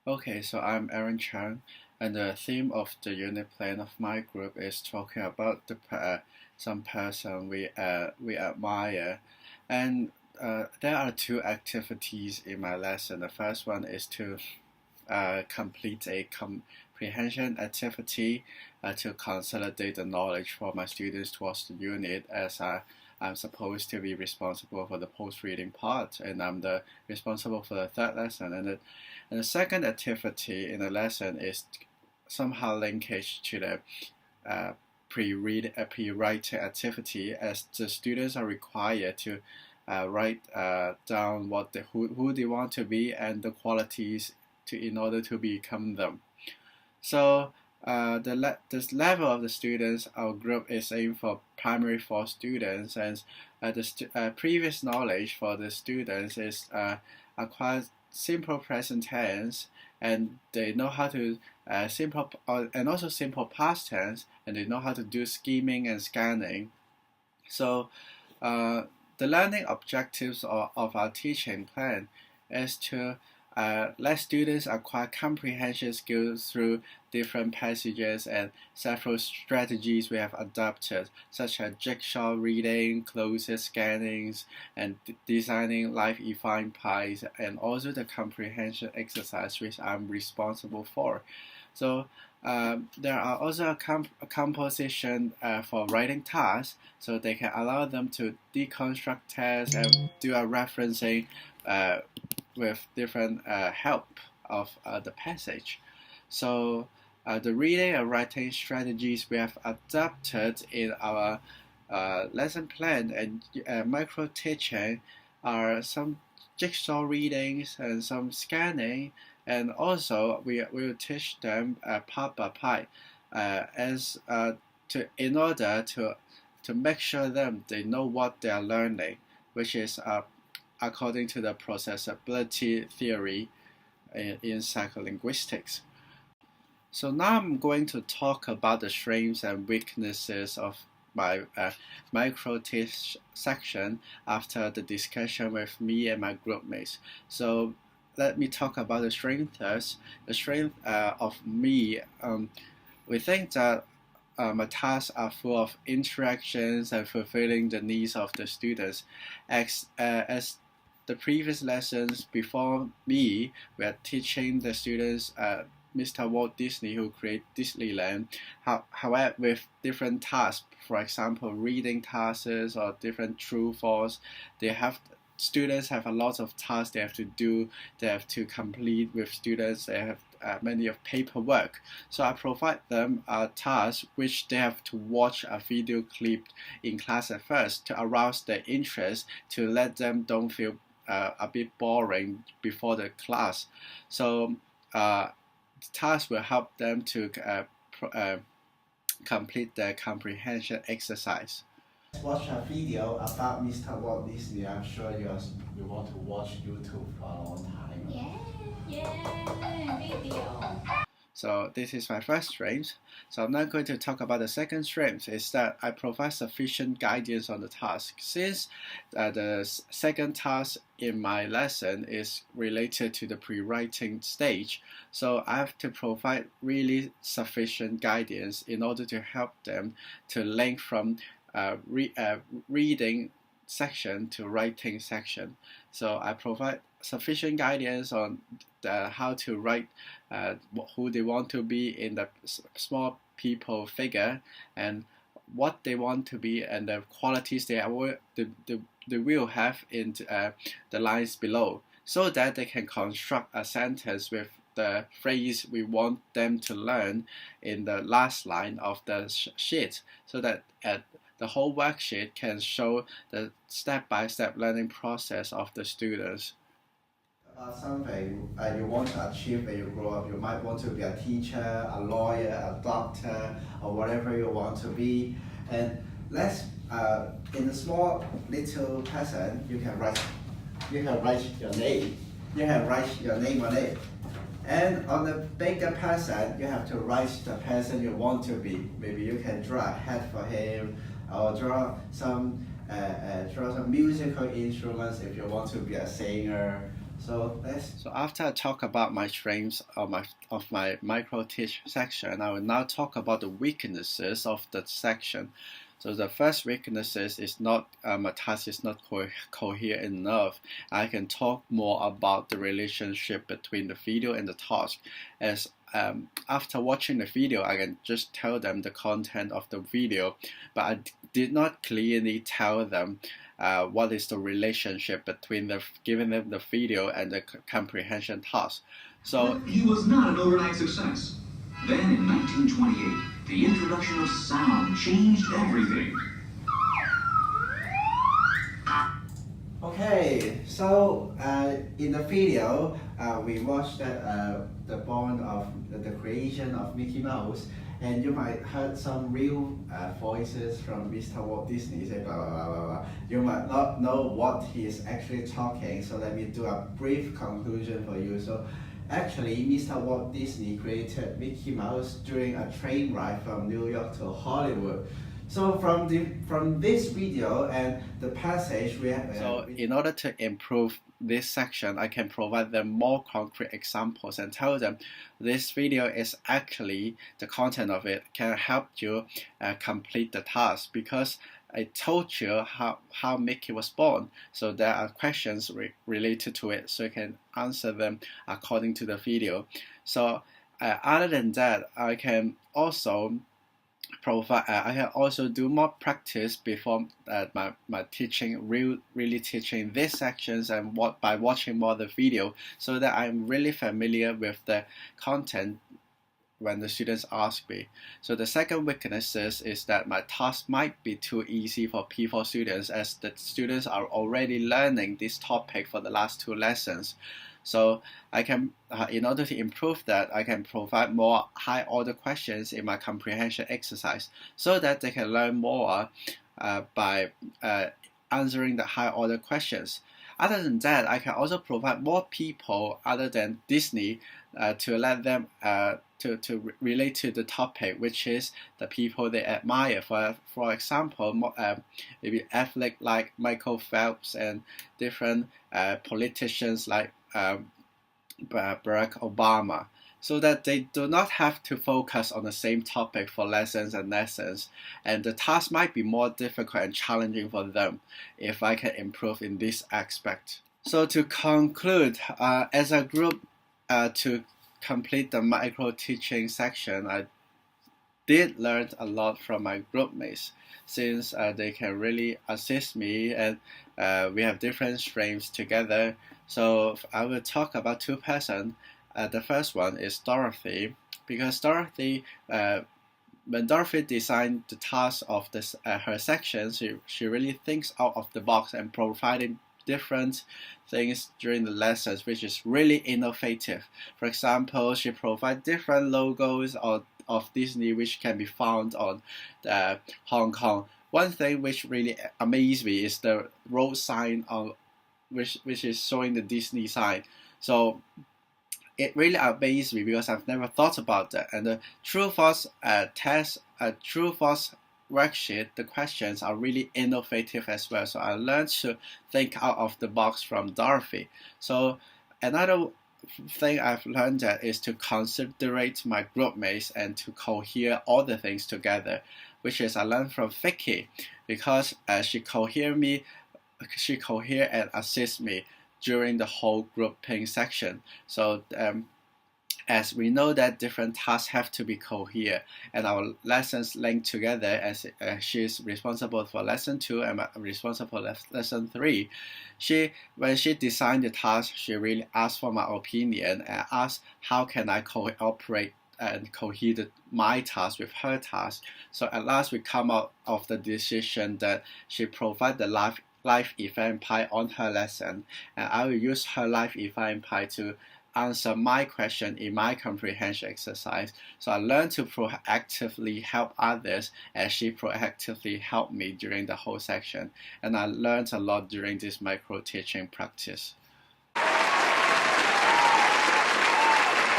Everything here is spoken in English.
Okay, so I'm Aaron Chang, and the theme of the unit plan of my group is talking about some person we admire, and there are two activities in my lesson. The first one is to complete a comprehension activity to consolidate the knowledge for my students towards the unit as I'm supposed to be responsible for the post-reading part, and I'm the responsible for the third lesson. And the second activity in the lesson is somehow linkage to the uh, pre-writing activity, as the students are required to write down who they want to be and the qualities in order to become them. So this level of the students, our group is aimed for primary four students, and previous knowledge for the students is acquired simple present tense, and they know how to and also simple past tense, and they know how to do scheming and scanning. So uh, the learning objectives of our teaching plan is to let students acquire comprehension skills through different passages and several strategies we have adopted, such as jigsaw reading, closed scannings, and designing life-defined pies, and also the comprehension exercise which I'm responsible for. So there are also a composition for writing tasks, so they can allow them to deconstruct tests and do a referencing uh, with different help of the passage. So the reading and writing strategies we have adapted in our lesson plan and micro teaching are some jigsaw readings and some scanning, and also we will teach them part by part as to in order to make sure they know what they are learning, which is according to the processability theory in psycholinguistics. So now I'm going to talk about the strengths and weaknesses of my micro-teach section after the discussion with me and my group mates. So let me talk about the strength first. The strength of me, we think that my tasks are full of interactions and fulfilling the needs of the students. As the previous lessons before me were teaching the students Mr. Walt Disney, who created Disneyland, however, with different tasks, for example, reading tasks or different true false, they have students have a lot of tasks they have to do, they have to complete with students, they have many of paperwork. So I provide them a task which they have to watch a video clip in class at first to arouse their interest, to let them don't feel a bit boring before the class. So the task will help them to complete their comprehension exercise. Watch a video about Mr. Walt Disney. I'm sure you want to watch YouTube for a long time. Yeah, video. So this is my first strength. So I'm now going to talk about the second strength, is that I provide sufficient guidance on the task. Since the second task in my lesson is related to the pre-writing stage, so I have to provide really sufficient guidance in order to help them to link from reading section to writing section. So I provide sufficient guidance on how to write who they want to be in the small people figure, and what they want to be, and the qualities they will have in the lines below, so that they can construct a sentence with the phrase we want them to learn in the last line of the sheet, so that the whole worksheet can show the step-by-step learning process of the students. Something you want to achieve when you grow up. You might want to be a teacher, a lawyer, a doctor, or whatever you want to be. And let's in a small little person, you can write your name. You can write your name on it. And on the bigger person, you have to write the person you want to be. Maybe you can draw a hat for him, or draw some musical instruments if you want to be a singer. So after I talk about my strengths of my micro teach section, I will now talk about the weaknesses of the section. So the first weaknesses is not my task is not coherent enough. I can talk more about the relationship between the video and the task. As after watching the video, I can just tell them the content of the video, but I did not clearly tell them what is the relationship between giving them the video and the comprehension task. So he was not an overnight success. Then in 1928, the introduction of sound changed everything. okay, so in the video, we watched the born of the creation of Mickey Mouse, and you might heard some real voices from Mr. Walt Disney say blah blah blah blah blah. You might not know what he is actually talking, so let me do a brief conclusion for you. So actually, Mr. Walt Disney created Mickey Mouse during a train ride from New York to Hollywood. So from this video and the passage we have. So in order to improve this section, I can provide them more concrete examples and tell them this video is actually the content of it can help you complete the task, because I told you how Mickey was born. So there are questions related to it, so you can answer them according to the video. So other than that, I can also I can also do more practice before my teaching, really teaching these sections, and by watching more of the video, so that I'm really familiar with the content when the students ask me. So the second weakness is that my task might be too easy for P4 students, as the students are already learning this topic for the last 2 lessons. So I can, in order to improve that, I can provide more high order questions in my comprehension exercise, so that they can learn more by answering the high order questions. Other than that, I can also provide more people other than Disney to let them to relate to the topic, which is the people they admire. For example, maybe athletes like Michael Phelps and different politicians like Barack Obama, so that they do not have to focus on the same topic for lessons and lessons, and the task might be more difficult and challenging for them if I can improve in this aspect. So to conclude, as a group, to complete the micro teaching section, I did learn a lot from my group mates, since they can really assist me, and we have different strengths together. So I will talk about 2 persons. The first one is Dorothy, because Dorothy, when Dorothy designed the task of this her section, she really thinks out of the box and providing different things during the lessons, which is really innovative. For example, she provides different logos of Disney, which can be found on Hong Kong. One thing which really amazed me is the road sign on which is showing the Disney sign. So it really amazed me, because I've never thought about that. And the true-false test, true-false worksheet, the questions are really innovative as well. So I learned to think out of the box from Dorothy. So another thing I've learned that is to considerate my group mates and to cohere all the things together, which is I learned from Vicky, because she cohere and assist me during the whole grouping section. So as we know that different tasks have to be cohere, and our lessons linked together, as she is responsible for lesson 2 and I'm responsible for lesson 3. When she designed the task, she really asked for my opinion and asked how can I cooperate and cohere my task with her task. So at last we come out of the decision that she provide the live event pie on her lesson, and I will use her live event pie to answer my question in my comprehension exercise. So I learned to proactively help others, as she proactively helped me during the whole section, and I learned a lot during this micro teaching practice.